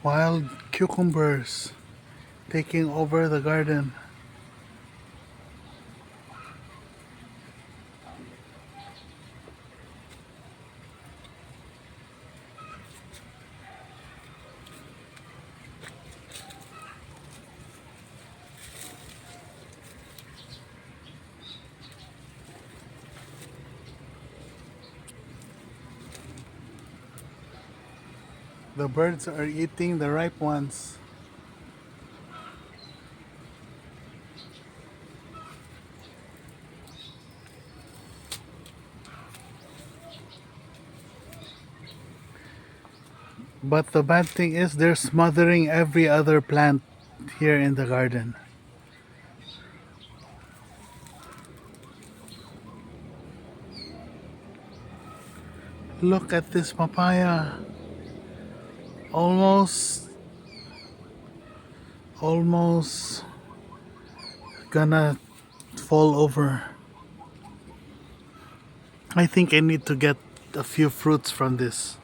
Wild cucumbers taking over the garden. The birds are eating the ripe ones. But the bad thing is they're smothering every other plant here in the garden. Look at this papaya. Almost, almost gonna fall over. I think I need to get a few fruits from this.